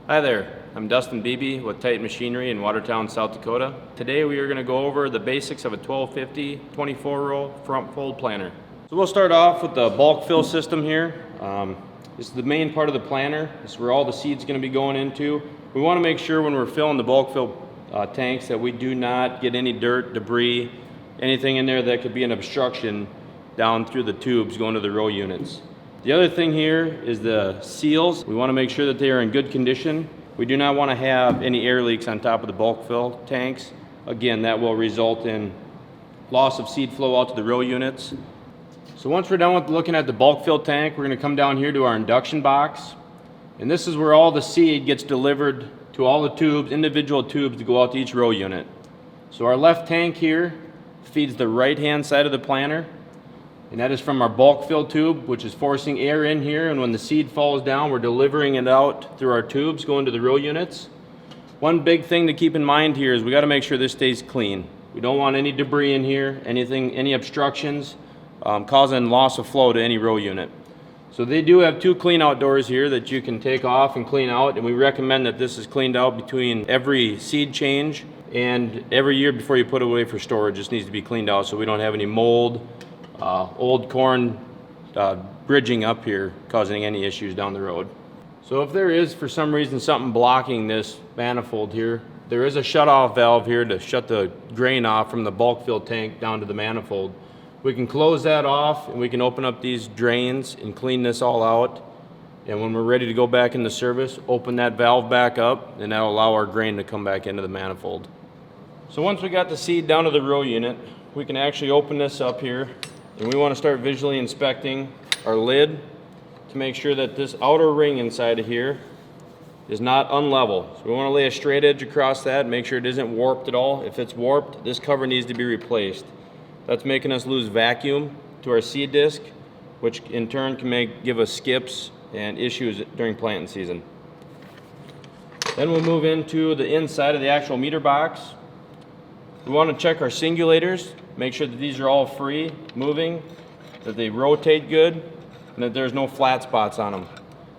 Hi there, I'm Dustin Beebe with Titan Machinery in Watertown, South Dakota. Today we are going to go over the basics of a 1250 24-row front fold planter. So we'll start off with the bulk fill system here. This is the main part of the planter. This is where all the seed's going to be going into. We want to make sure when we're filling the bulk fill tanks that we do not get any dirt, debris, anything in there that could be an obstruction down through the tubes going to the row units. The other thing here is the seals. We want to make sure that they are in good condition. We do not want to have any air leaks on top of the bulk fill tanks. Again, that will result in loss of seed flow out to the row units. So once we're done with looking at the bulk fill tank, we're going to come down here to our induction box. And this is where all the seed gets delivered to all the tubes, individual tubes to go out to each row unit. So our left tank here feeds the right-hand side of the planter. And that is from our bulk fill tube, which is forcing air in here, and when the seed falls down, we're delivering it out through our tubes going to the row units. One big thing to keep in mind here is we got to make sure this stays clean. We don't want any debris in here, any obstructions causing loss of flow to any row unit. So they do have two clean out doors here that you can take off and clean out, and we recommend that this is cleaned out between every seed change and every year before you put it away for storage. This needs to be cleaned out so we don't have any mold, old corn bridging up here causing any issues down the road. So if there is for some reason something blocking this manifold here, there is a shut-off valve here to shut the grain off from the bulk fill tank down to the manifold. We can close that off and we can open up these drains and clean this all out, and when we're ready to go back into service, open that valve back up, and that'll allow our grain to come back into the manifold. So once we got the seed down to the row unit, we can actually open this up here. And we want to start visually inspecting our lid to make sure that this outer ring inside of here is not unlevel. So we want to lay a straight edge across that and make sure it isn't warped at all. If it's warped, this cover needs to be replaced. That's making us lose vacuum to our seed disc, which in turn can give us skips and issues during planting season. Then we'll move into the inside of the actual meter box. We want to check our singulators, make sure that these are all free, moving, that they rotate good, and that there's no flat spots on them.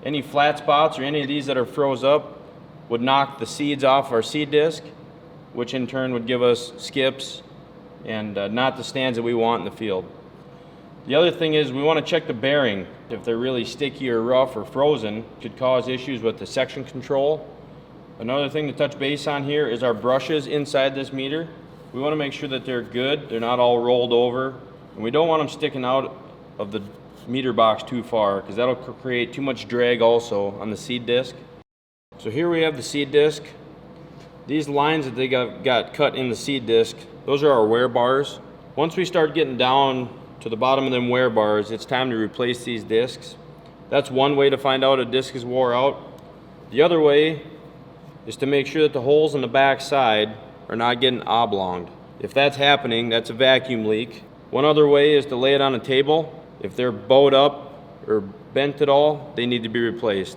Any flat spots or any of these that are froze up would knock the seeds off our seed disc, which in turn would give us skips and not the stands that we want in the field. The other thing is we want to check the bearing. If they're really sticky or rough or frozen, it could cause issues with the section control. Another thing to touch base on here is our brushes inside this meter. We want to make sure that they're good, they're not all rolled over, and we don't want them sticking out of the meter box too far, because that'll create too much drag also on the seed disc. So here we have the seed disc. These lines that they got cut in the seed disc, those are our wear bars. Once we start getting down to the bottom of them wear bars, it's time to replace these discs. That's one way to find out a disc is wore out. The other way is to make sure that the holes in the back side are not getting oblonged. If that's happening, that's a vacuum leak. One other way is to lay it on a table. If they're bowed up or bent at all, they need to be replaced.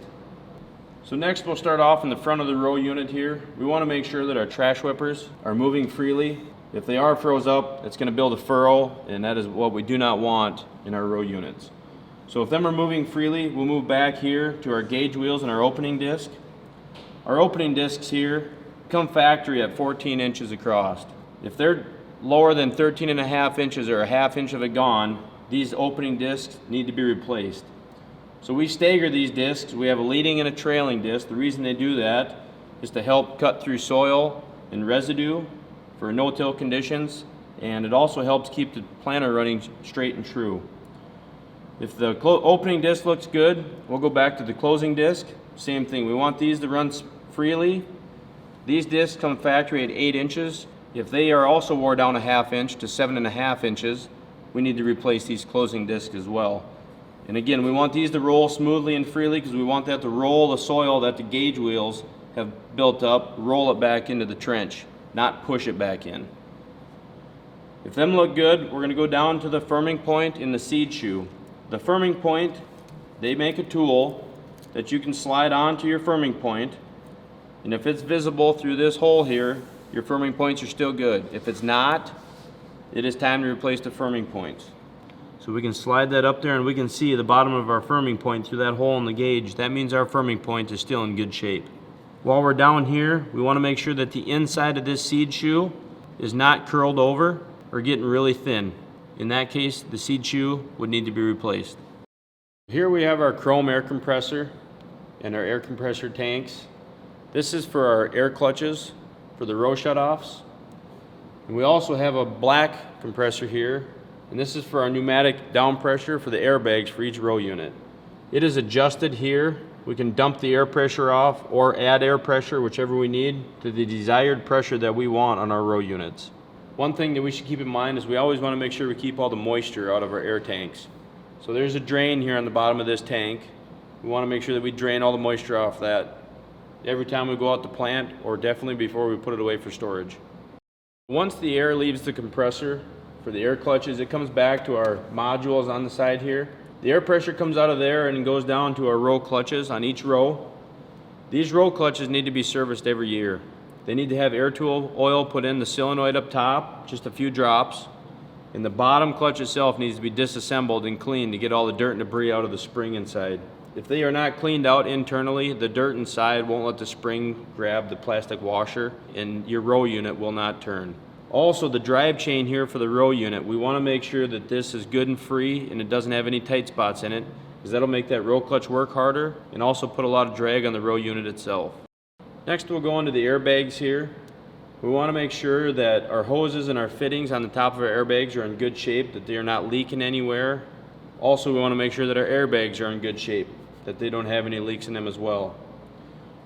So next we'll start off in the front of the row unit here. We want to make sure that our trash whippers are moving freely. If they are froze up, it's going to build a furrow, and that is what we do not want in our row units. So if them are moving freely, we'll move back here to our gauge wheels and our opening disc. Our opening discs here come factory at 14 inches across. If they're lower than 13.5 inches or a half inch of it gone, these opening discs need to be replaced. So we stagger these discs. We have a leading and a trailing disc. The reason they do that is to help cut through soil and residue for no-till conditions, and it also helps keep the planter running straight and true. If the opening disc looks good, we'll go back to the closing disc. Same thing, we want these to run freely. These discs come factory at 8 inches. If they are also wore down a half inch to 7.5 inches, we need to replace these closing discs as well. And again, we want these to roll smoothly and freely because we want that to roll the soil that the gauge wheels have built up, roll it back into the trench, not push it back in. If them look good, we're going to go down to the firming point in the seed shoe. The firming point, they make a tool that you can slide onto your firming point, and if it's visible through this hole here, your firming points are still good. If it's not, it is time to replace the firming points. So we can slide that up there and we can see the bottom of our firming point through that hole in the gauge. That means our firming point is still in good shape. While we're down here, we want to make sure that the inside of this seed shoe is not curled over or getting really thin. In that case, the seed shoe would need to be replaced. Here we have our chrome air compressor and our air compressor tanks. This is for our air clutches for the row shutoffs. And we also have a black compressor here, and this is for our pneumatic down pressure for the airbags for each row unit. It is adjusted here. We can dump the air pressure off or add air pressure, whichever we need, to the desired pressure that we want on our row units. One thing that we should keep in mind is we always want to make sure we keep all the moisture out of our air tanks. So there's a drain here on the bottom of this tank. We want to make sure that we drain all the moisture off that every time we go out to plant, or definitely before we put it away for storage. Once the air leaves the compressor for the air clutches, it comes back to our modules on the side here. The air pressure comes out of there and goes down to our row clutches on each row. These row clutches need to be serviced every year. They need to have air tool oil put in the solenoid up top, just a few drops. And the bottom clutch itself needs to be disassembled and cleaned to get all the dirt and debris out of the spring inside. If they are not cleaned out internally, the dirt inside won't let the spring grab the plastic washer and your row unit will not turn. Also, the drive chain here for the row unit, we want to make sure that this is good and free and it doesn't have any tight spots in it, because that'll make that row clutch work harder and also put a lot of drag on the row unit itself. Next, we'll go into the airbags here. We want to make sure that our hoses and our fittings on the top of our airbags are in good shape, that they are not leaking anywhere. Also, we want to make sure that our airbags are in good shape, that they don't have any leaks in them as well.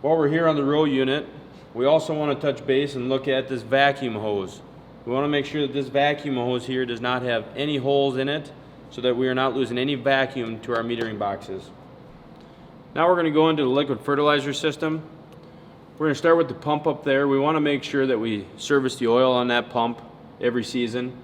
While we're here on the row unit, we also want to touch base and look at this vacuum hose. We want to make sure that this vacuum hose here does not have any holes in it, so that we are not losing any vacuum to our metering boxes. Now we're going to go into the liquid fertilizer system. We're going to start with the pump up there. We want to make sure that we service the oil on that pump every season.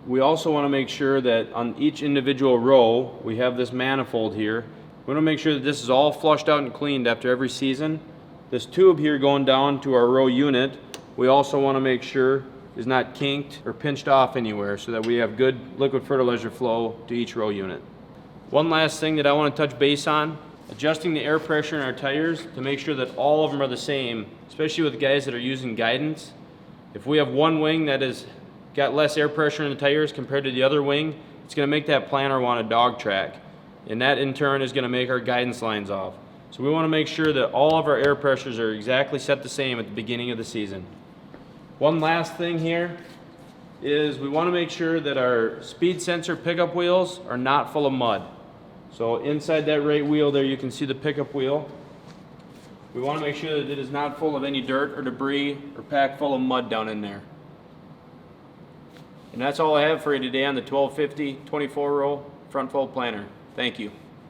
We also want to make sure that on each individual row, we have this manifold here. We want to make sure that this is all flushed out and cleaned after every season. This tube here going down to our row unit, we also want to make sure is not kinked or pinched off anywhere, so that we have good liquid fertilizer flow to each row unit. One last thing that I want to touch base on, adjusting the air pressure in our tires to make sure that all of them are the same, especially with guys that are using guidance. If we have one wing that has got less air pressure in the tires compared to the other wing, it's going to make that planter want to dog track, and that in turn is going to make our guidance lines off. So we want to make sure that all of our air pressures are exactly set the same at the beginning of the season. One last thing here is we want to make sure that our speed sensor pickup wheels are not full of mud. So inside that right wheel there, you can see the pickup wheel. We want to make sure that it is not full of any dirt or debris or packed full of mud down in there. And that's all I have for you today on the 1250 24 row front fold planter. Thank you.